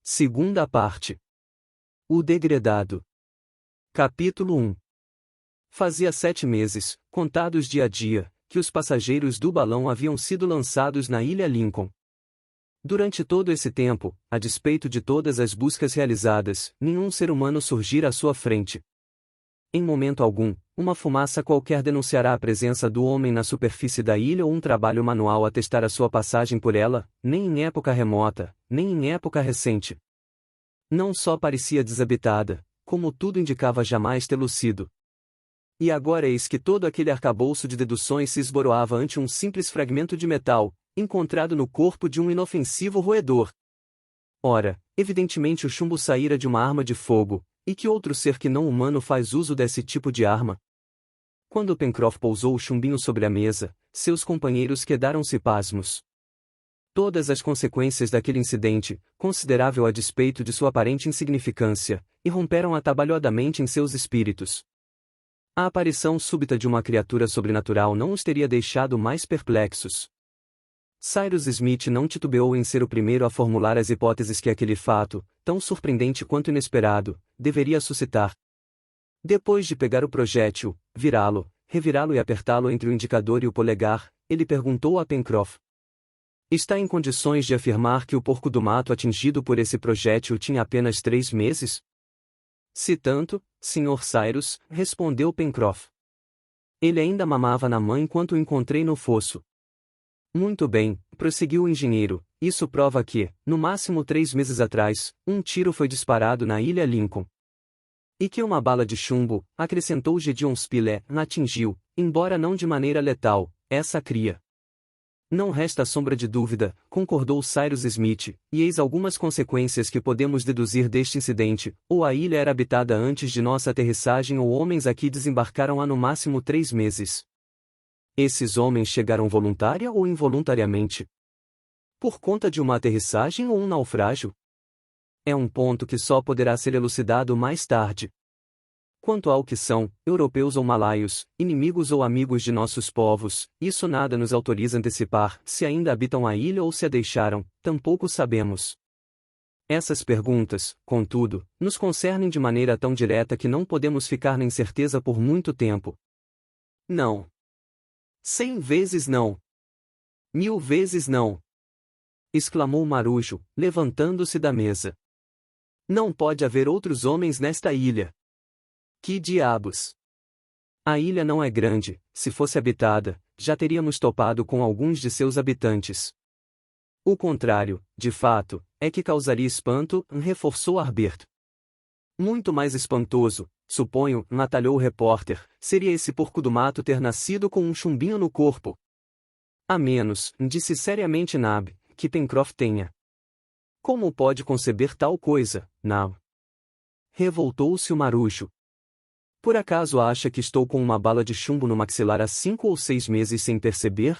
Segunda parte. O degredado. Capítulo 1. Fazia 7 meses, contados dia a dia, que os passageiros do balão haviam sido lançados na ilha Lincoln. Durante todo esse tempo, a despeito de todas as buscas realizadas, nenhum ser humano surgira à sua frente. Em momento algum, uma fumaça qualquer denunciará a presença do homem na superfície da ilha ou um trabalho manual atestar a sua passagem por ela, nem em época remota, nem em época recente. Não só parecia desabitada, como tudo indicava jamais tê-lo sido. E agora eis que todo aquele arcabouço de deduções se esboroava ante um simples fragmento de metal, encontrado no corpo de um inofensivo roedor. Ora, evidentemente o chumbo saíra de uma arma de fogo, e que outro ser que não humano faz uso desse tipo de arma? Quando Pencroff pousou o chumbinho sobre a mesa, seus companheiros quedaram-se pasmos. Todas as consequências daquele incidente, considerável a despeito de sua aparente insignificância, irromperam atabalhoadamente em seus espíritos. A aparição súbita de uma criatura sobrenatural não os teria deixado mais perplexos. Cyrus Smith não titubeou em ser o primeiro a formular as hipóteses que aquele fato, tão surpreendente quanto inesperado, deveria suscitar. Depois de pegar o projétil, virá-lo, revirá-lo e apertá-lo entre o indicador e o polegar, ele perguntou a Pencroff: "Está em condições de afirmar que o porco do mato atingido por esse projétil tinha apenas 3 meses?" "Se tanto, Sr. Cyrus", respondeu Pencroff. "Ele ainda mamava na mãe enquanto o encontrei no fosso." "Muito bem", prosseguiu o engenheiro, "isso prova que, no máximo 3 meses atrás, um tiro foi disparado na ilha Lincoln. E que uma bala de chumbo", acrescentou Gédéon Spilett, "atingiu, embora não de maneira letal, essa cria." "Não resta sombra de dúvida", concordou Cyrus Smith, "e eis algumas consequências que podemos deduzir deste incidente: ou a ilha era habitada antes de nossa aterrissagem ou homens aqui desembarcaram há no máximo 3 meses. Esses homens chegaram voluntária ou involuntariamente? Por conta de uma aterrissagem ou um naufrágio? É um ponto que só poderá ser elucidado mais tarde. Quanto ao que são, europeus ou malaios, inimigos ou amigos de nossos povos, isso nada nos autoriza a antecipar, se ainda habitam a ilha ou se a deixaram, tampouco sabemos. Essas perguntas, contudo, nos concernem de maneira tão direta que não podemos ficar na incerteza por muito tempo. Não. 100 vezes não. 1000 vezes não. Exclamou Marujo, levantando-se da mesa. Não pode haver outros homens nesta ilha. Que diabos! A ilha não é grande, se fosse habitada, já teríamos topado com alguns de seus habitantes. O contrário, de fato, é que causaria espanto, reforçou Harbert. Muito mais espantoso, suponho, atalhou o repórter, seria esse porco do mato ter nascido com um chumbinho no corpo. A menos, disse seriamente Nab, que Pencroff tenha. Como pode conceber tal coisa, Nab? Revoltou-se o marujo. Por acaso acha que estou com uma bala de chumbo no maxilar há 5 ou 6 meses sem perceber?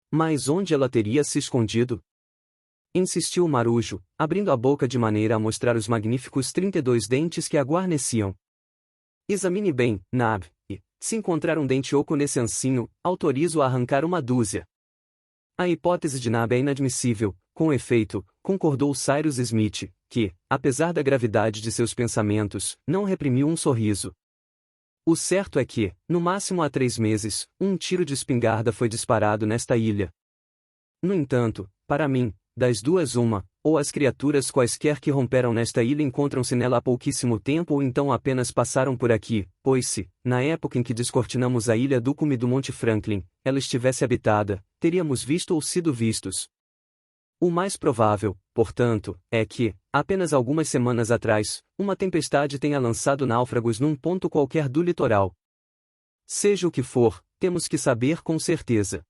Mas onde ela teria se escondido? Insistiu o marujo, abrindo a boca de maneira a mostrar os magníficos 32 dentes que a guarneciam. Examine bem, Nab, e, se encontrar um dente oco nesse ancinho, autorizo a arrancar uma dúzia. A hipótese de Nab é inadmissível, com efeito, concordou Cyrus Smith, que, apesar da gravidade de seus pensamentos, não reprimiu um sorriso. O certo é que, no máximo há 3 meses, um tiro de espingarda foi disparado nesta ilha. No entanto, para mim, das duas uma, ou as criaturas quaisquer que romperam nesta ilha encontram-se nela há pouquíssimo tempo ou então apenas passaram por aqui, pois se, na época em que descortinamos a ilha do cume do Monte Franklin, ela estivesse habitada, teríamos visto ou sido vistos. O mais provável, portanto, é que, apenas algumas semanas atrás, uma tempestade tenha lançado náufragos num ponto qualquer do litoral. Seja o que for, temos que saber com certeza.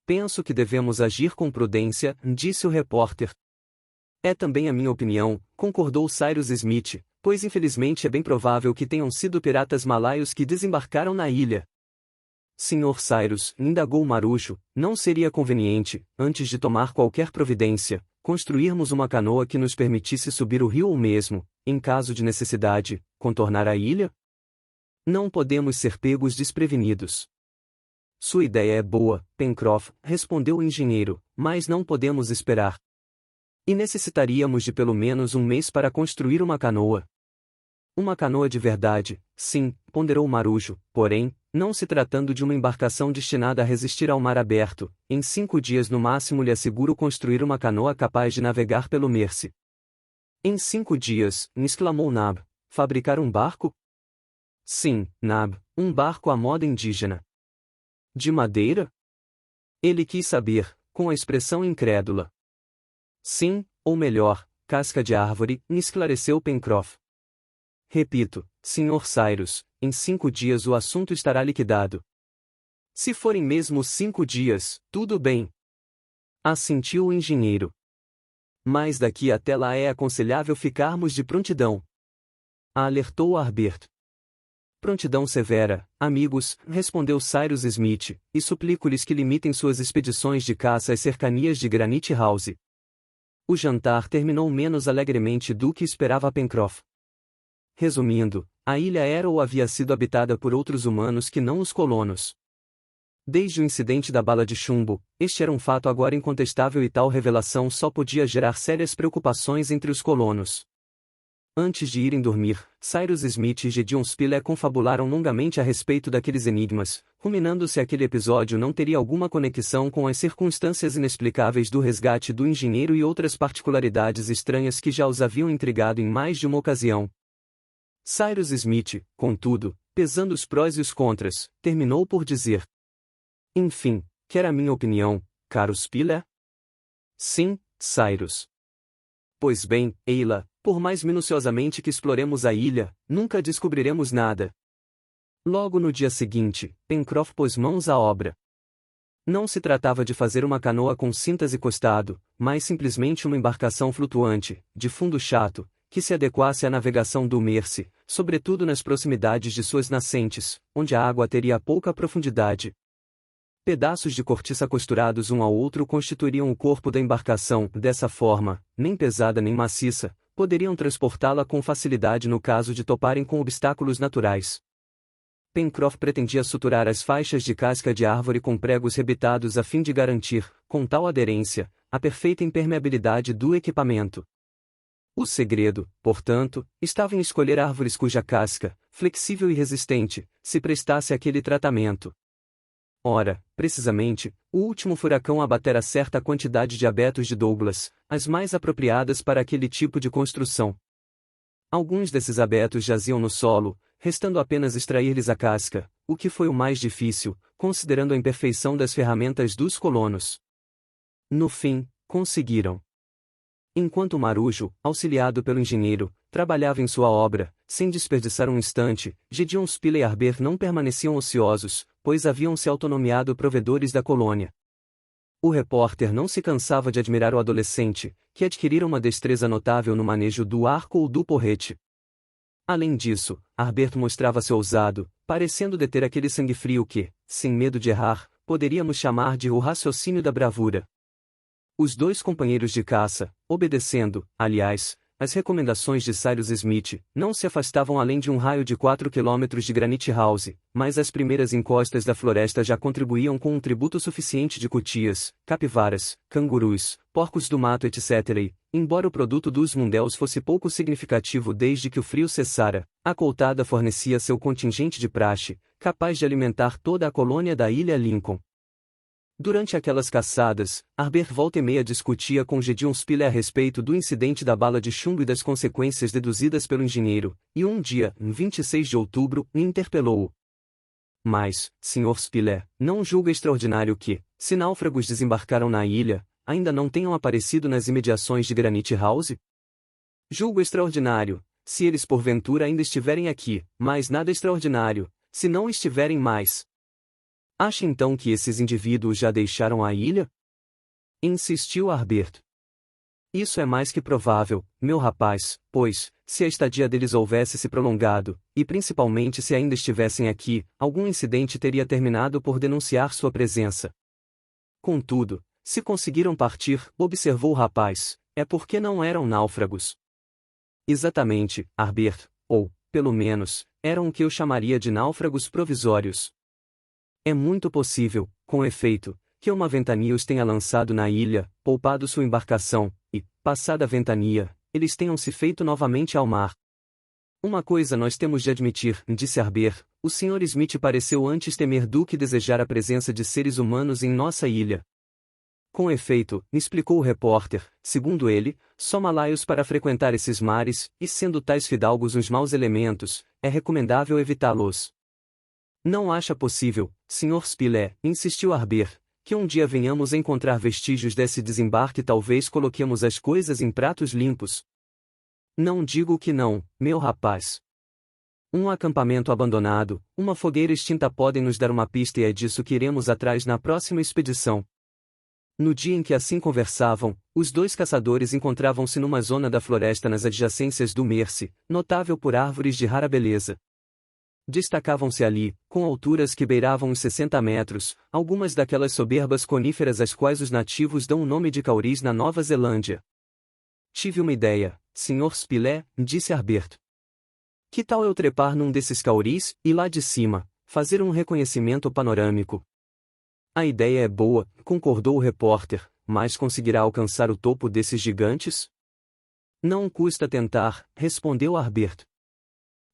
Penso que devemos agir com prudência, disse o repórter. É também a minha opinião, concordou Cyrus Smith, pois infelizmente é bem provável que tenham sido piratas malaios que desembarcaram na ilha. Sr. Cyrus, indagou Marujo, não seria conveniente, antes de tomar qualquer providência, construirmos uma canoa que nos permitisse subir o rio ou mesmo, em caso de necessidade, contornar a ilha? Não podemos ser pegos desprevenidos. Sua ideia é boa, Pencroff, respondeu o engenheiro, mas não podemos esperar. E necessitaríamos de pelo menos um mês para construir uma canoa. Uma canoa de verdade, sim, ponderou Marujo, porém, não se tratando de uma embarcação destinada a resistir ao mar aberto, em 5 dias no máximo lhe asseguro construir uma canoa capaz de navegar pelo Mersey. Em 5 dias, exclamou Nab, fabricar um barco? Sim, Nab, um barco à moda indígena. De madeira? Ele quis saber, com a expressão incrédula. Sim, ou melhor, casca de árvore, esclareceu Pencroff. Repito, Sr. Cyrus, em 5 dias o assunto estará liquidado. Se forem mesmo 5 dias, tudo bem. Assentiu o engenheiro. Mas daqui até lá é aconselhável ficarmos de prontidão. Alertou Harbert. Prontidão severa, amigos, respondeu Cyrus Smith, e suplico-lhes que limitem suas expedições de caça às cercanias de Granite House. O jantar terminou menos alegremente do que esperava Pencroff. Resumindo, a ilha era ou havia sido habitada por outros humanos que não os colonos. Desde o incidente da bala de chumbo, este era um fato agora incontestável e tal revelação só podia gerar sérias preocupações entre os colonos. Antes de irem dormir, Cyrus Smith e Gideon Spilett confabularam longamente a respeito daqueles enigmas, ruminando se aquele episódio não teria alguma conexão com as circunstâncias inexplicáveis do resgate do engenheiro e outras particularidades estranhas que já os haviam intrigado em mais de uma ocasião. Cyrus Smith, contudo, pesando os prós e os contras, terminou por dizer: enfim, quer a minha opinião, caro Spilett? Sim, Cyrus. Pois bem, ei-la, por mais minuciosamente que exploremos a ilha, nunca descobriremos nada. Logo no dia seguinte, Pencroff pôs mãos à obra. Não se tratava de fazer uma canoa com cintas e costado, mas simplesmente uma embarcação flutuante, de fundo chato, que se adequasse à navegação do Mersey, sobretudo nas proximidades de suas nascentes, onde a água teria pouca profundidade. Pedaços de cortiça costurados um ao outro constituiriam o corpo da embarcação, dessa forma, nem pesada nem maciça, poderiam transportá-la com facilidade no caso de toparem com obstáculos naturais. Pencroff pretendia suturar as faixas de casca de árvore com pregos rebitados a fim de garantir, com tal aderência, a perfeita impermeabilidade do equipamento. O segredo, portanto, estava em escolher árvores cuja casca, flexível e resistente, se prestasse àquele tratamento. Ora, precisamente, o último furacão abatera certa quantidade de abetos de Douglas, as mais apropriadas para aquele tipo de construção. Alguns desses abetos jaziam no solo, restando apenas extrair-lhes a casca, o que foi o mais difícil, considerando a imperfeição das ferramentas dos colonos. No fim, conseguiram. Enquanto Marujo, auxiliado pelo engenheiro, trabalhava em sua obra, sem desperdiçar um instante, Gideon Spilett e Harbert não permaneciam ociosos, pois haviam se autonomeado provedores da colônia. O repórter não se cansava de admirar o adolescente, que adquirira uma destreza notável no manejo do arco ou do porrete. Além disso, Harbert mostrava-se ousado, parecendo deter aquele sangue frio que, sem medo de errar, poderíamos chamar de o raciocínio da bravura. Os dois companheiros de caça, obedecendo, aliás, às recomendações de Cyrus Smith, não se afastavam além de um raio de 4 quilômetros de Granite House, mas as primeiras encostas da floresta já contribuíam com um tributo suficiente de cutias, capivaras, cangurus, porcos do mato etc. E, embora o produto dos mundéus fosse pouco significativo desde que o frio cessara, a coltada fornecia seu contingente de praxe, capaz de alimentar toda a colônia da ilha Lincoln. Durante aquelas caçadas, Harbert volta e meia discutia com Gideon Spilett a respeito do incidente da bala de chumbo e das consequências deduzidas pelo engenheiro, e um dia, em 26 de outubro, interpelou-o. Mas, Sr. Spilett, não julga extraordinário que, se náufragos desembarcaram na ilha, ainda não tenham aparecido nas imediações de Granite House? Julgo extraordinário, se eles porventura ainda estiverem aqui, mas nada extraordinário, se não estiverem mais. Acha então que esses indivíduos já deixaram a ilha? Insistiu Harbert. Isso é mais que provável, meu rapaz, pois, se a estadia deles houvesse se prolongado, e principalmente se ainda estivessem aqui, algum incidente teria terminado por denunciar sua presença. Contudo, se conseguiram partir, observou o rapaz, é porque não eram náufragos. Exatamente, Harbert, ou, pelo menos, eram o que eu chamaria de náufragos provisórios. É muito possível, com efeito, que uma ventania os tenha lançado na ilha, poupado sua embarcação, e, passada a ventania, eles tenham se feito novamente ao mar. Uma coisa nós temos de admitir, disse Harbert, o Sr. Smith pareceu antes temer do que desejar a presença de seres humanos em nossa ilha. Com efeito, explicou o repórter, segundo ele, só malaios para frequentar esses mares, e sendo tais fidalgos uns maus elementos, é recomendável evitá-los. Não acha possível, Sr. Spilett, insistiu Harbert, que um dia venhamos encontrar vestígios desse desembarque e talvez coloquemos as coisas em pratos limpos? Não digo que não, meu rapaz. Um acampamento abandonado, uma fogueira extinta podem nos dar uma pista e é disso que iremos atrás na próxima expedição. No dia em que assim conversavam, os dois caçadores encontravam-se numa zona da floresta nas adjacências do Mersey, notável por árvores de rara beleza. Destacavam-se ali, com alturas que beiravam os 60 metros, algumas daquelas soberbas coníferas às quais os nativos dão o nome de cauris na Nova Zelândia. Tive uma ideia, Sr. Spilett, disse Harbert. Que tal eu trepar num desses cauris, e lá de cima, fazer um reconhecimento panorâmico? A ideia é boa, concordou o repórter, mas conseguirá alcançar o topo desses gigantes? Não custa tentar, respondeu Harbert.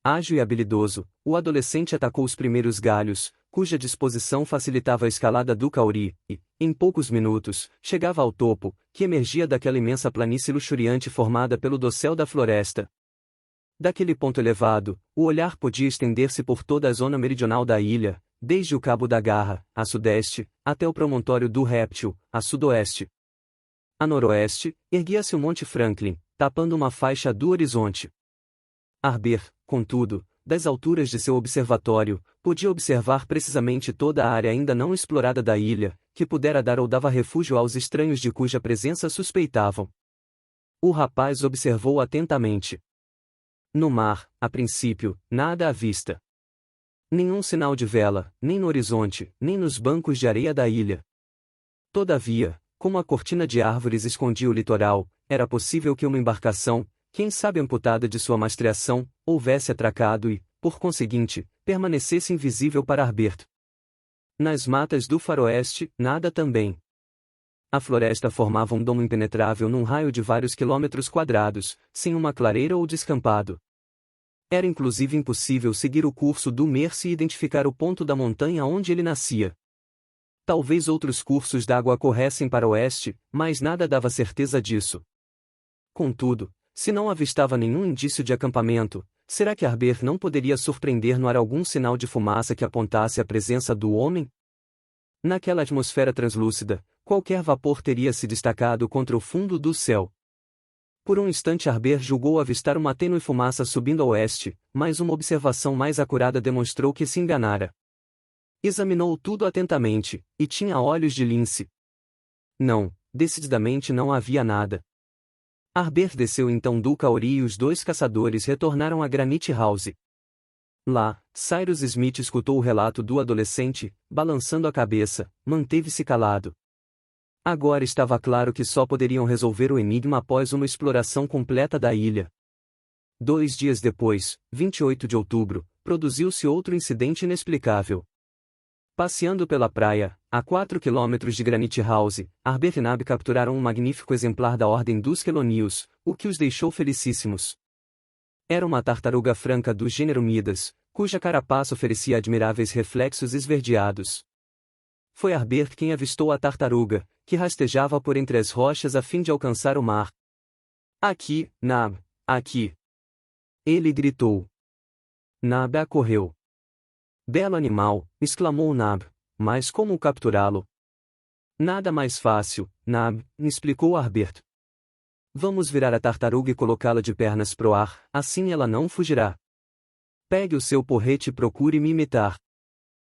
Ágil e habilidoso, o adolescente atacou os primeiros galhos, cuja disposição facilitava a escalada do cauri, e, em poucos minutos, chegava ao topo, que emergia daquela imensa planície luxuriante formada pelo dossel da floresta. Daquele ponto elevado, o olhar podia estender-se por toda a zona meridional da ilha, desde o Cabo da Garra, a sudeste, até o promontório do Réptil, a sudoeste. A noroeste, erguia-se o Monte Franklin, tapando uma faixa do horizonte. Harbert, contudo, das alturas de seu observatório, podia observar precisamente toda a área ainda não explorada da ilha, que pudera dar ou dava refúgio aos estranhos de cuja presença suspeitavam. O rapaz observou atentamente. No mar, a princípio, nada à vista. Nenhum sinal de vela, nem no horizonte, nem nos bancos de areia da ilha. Todavia, como a cortina de árvores escondia o litoral, era possível que uma embarcação, quem sabe amputada de sua mastreação, houvesse atracado e, por conseguinte, permanecesse invisível para Harbert. Nas matas do faroeste, nada também. A floresta formava um domo impenetrável num raio de vários quilômetros quadrados, sem uma clareira ou descampado. Era inclusive impossível seguir o curso do Mersey e identificar o ponto da montanha onde ele nascia. Talvez outros cursos d'água corressem para o oeste, mas nada dava certeza disso. Contudo, se não avistava nenhum indício de acampamento, será que Harbert não poderia surpreender no ar algum sinal de fumaça que apontasse a presença do homem? Naquela atmosfera translúcida, qualquer vapor teria se destacado contra o fundo do céu. Por um instante Harbert julgou avistar uma tênue fumaça subindo a oeste, mas uma observação mais acurada demonstrou que se enganara. Examinou tudo atentamente, e tinha olhos de lince. Não, decididamente não havia nada. Harbert desceu então do cauri e os dois caçadores retornaram a Granite House. Lá, Cyrus Smith escutou o relato do adolescente, balançando a cabeça, manteve-se calado. Agora estava claro que só poderiam resolver o enigma após uma exploração completa da ilha. 2 dias depois, 28 de outubro, produziu-se outro incidente inexplicável. Passeando pela praia, a 4 quilômetros de Granite House, Harbert e Nab capturaram um magnífico exemplar da ordem dos quelonios, o que os deixou felicíssimos. Era uma tartaruga franca do gênero Midas, cuja carapaça oferecia admiráveis reflexos esverdeados. Foi Harbert quem avistou a tartaruga, que rastejava por entre as rochas a fim de alcançar o mar. Aqui, Nab, aqui! Ele gritou. Nab acorreu. Belo animal, exclamou Nab, mas como capturá-lo? Nada mais fácil, Nab, explicou Harbert. Vamos virar a tartaruga e colocá-la de pernas pro ar, assim ela não fugirá. Pegue o seu porrete e procure me imitar.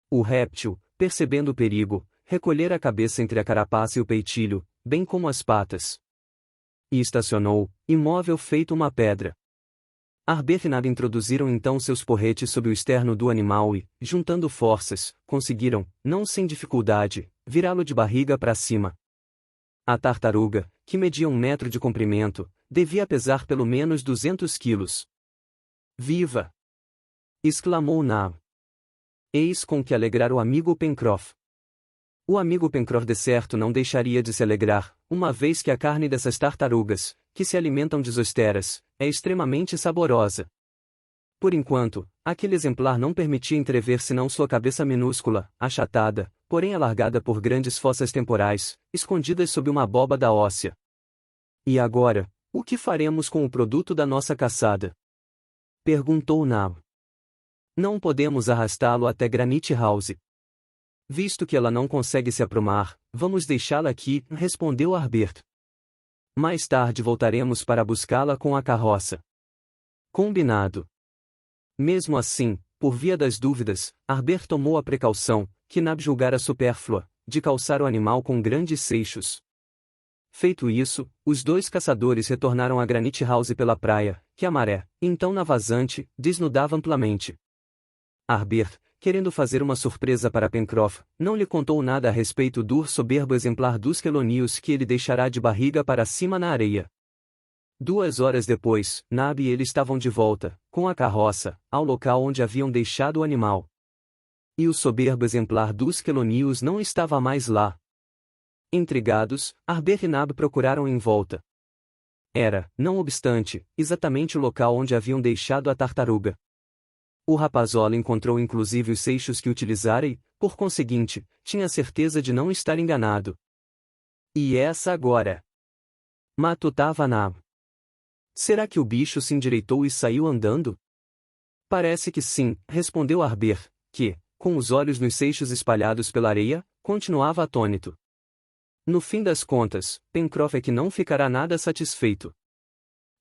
O réptil, percebendo o perigo, recolhera a cabeça entre a carapaça e o peitilho, bem como as patas. E estacionou, imóvel feito uma pedra. Harbert e Nab introduziram então seus porretes sob o externo do animal e, juntando forças, conseguiram, não sem dificuldade, virá-lo de barriga para cima. A tartaruga, que media 1 metro de comprimento, devia pesar pelo menos 200 quilos. Viva! Exclamou Nab. Eis com que alegrar o amigo Pencroff. O amigo Pencroff de certo não deixaria de se alegrar, uma vez que a carne dessas tartarugas, que se alimentam de zoosteras, é extremamente saborosa. Por enquanto, aquele exemplar não permitia entrever senão sua cabeça minúscula, achatada, porém alargada por grandes fossas temporais, escondidas sob uma abóbada óssea. E agora, o que faremos com o produto da nossa caçada? Perguntou Nab. Não podemos arrastá-lo até Granite House. Visto que ela não consegue se aprumar, vamos deixá-la aqui, respondeu Harbert. Mais tarde voltaremos para buscá-la com a carroça. Combinado. Mesmo assim, por via das dúvidas, Harbert tomou a precaução, que Nab julgara supérflua, de calçar o animal com grandes seixos. Feito isso, os dois caçadores retornaram a Granite House pela praia, que a maré, então na vazante, desnudava amplamente. Harbert, querendo fazer uma surpresa para Pencroff, não lhe contou nada a respeito do soberbo exemplar dos quelônios que ele deixará de barriga para cima na areia. 2 horas depois, Nab e ele estavam de volta, com a carroça, ao local onde haviam deixado o animal. E o soberbo exemplar dos quelônios não estava mais lá. Intrigados, Harbert e Nab procuraram em volta. Era, não obstante, exatamente o local onde haviam deixado a tartaruga. O rapazola encontrou inclusive os seixos que utilizara e, por conseguinte, tinha certeza de não estar enganado. E essa agora? Matutava Nab. Será que o bicho se endireitou e saiu andando? Parece que sim, respondeu Harbert, que, com os olhos nos seixos espalhados pela areia, continuava atônito. No fim das contas, Pencroff é que não ficará nada satisfeito.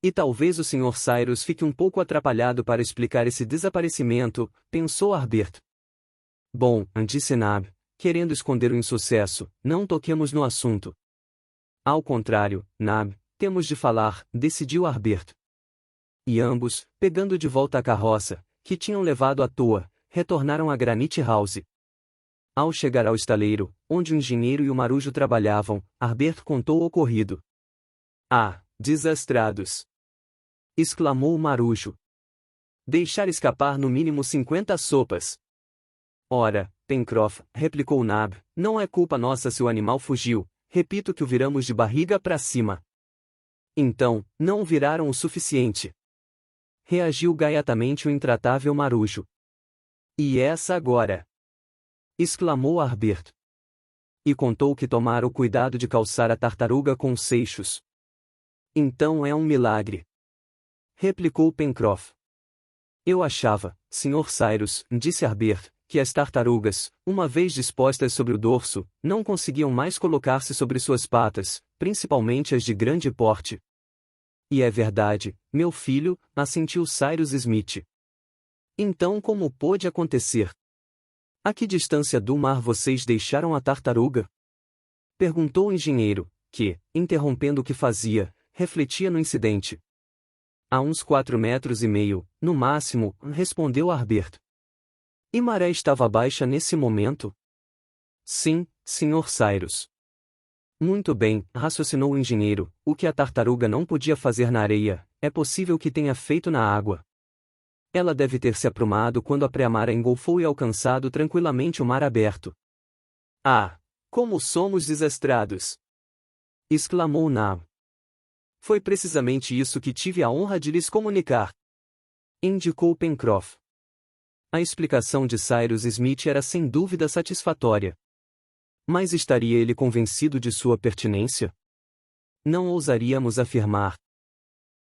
E talvez o Sr. Cyrus fique um pouco atrapalhado para explicar esse desaparecimento, pensou Harbert. Bom, disse Nab, querendo esconder o insucesso, não toquemos no assunto. Ao contrário, Nab, temos de falar, decidiu Harbert. E ambos, pegando de volta a carroça, que tinham levado à toa, retornaram a Granite House. Ao chegar ao estaleiro, onde o engenheiro e o marujo trabalhavam, Harbert contou o ocorrido. Ah, desastrados! Exclamou o marujo. Deixar escapar no mínimo 50 sopas. Ora, Pencroff, replicou Nab, não é culpa nossa se o animal fugiu, repito que o viramos de barriga para cima. Então, não viraram o suficiente. Reagiu gaiatamente o intratável marujo. E essa agora? Exclamou Harbert. E contou que tomara o cuidado de calçar a tartaruga com os seixos. Então é um milagre. Replicou Pencroff. Eu achava, Sr. Cyrus, disse Harbert, que as tartarugas, uma vez dispostas sobre o dorso, não conseguiam mais colocar-se sobre suas patas, principalmente as de grande porte. E é verdade, meu filho, assentiu Cyrus Smith. Então como pôde acontecer? A que distância do mar vocês deixaram a tartaruga? Perguntou o engenheiro, que, interrompendo o que fazia, refletia no incidente. A uns 4,5 metros, no máximo, respondeu Harbert. E maré estava baixa nesse momento? Sim, Sr. Cyrus. Muito bem, raciocinou o engenheiro, o que a tartaruga não podia fazer na areia, é possível que tenha feito na água. Ela deve ter se aprumado quando a pré-mar engolfou e alcançado tranquilamente o mar aberto. Ah, como somos desastrados! Exclamou Nab. Foi precisamente isso que tive a honra de lhes comunicar. Indicou Pencroff. A explicação de Cyrus Smith era sem dúvida satisfatória. Mas estaria ele convencido de sua pertinência? Não ousaríamos afirmar.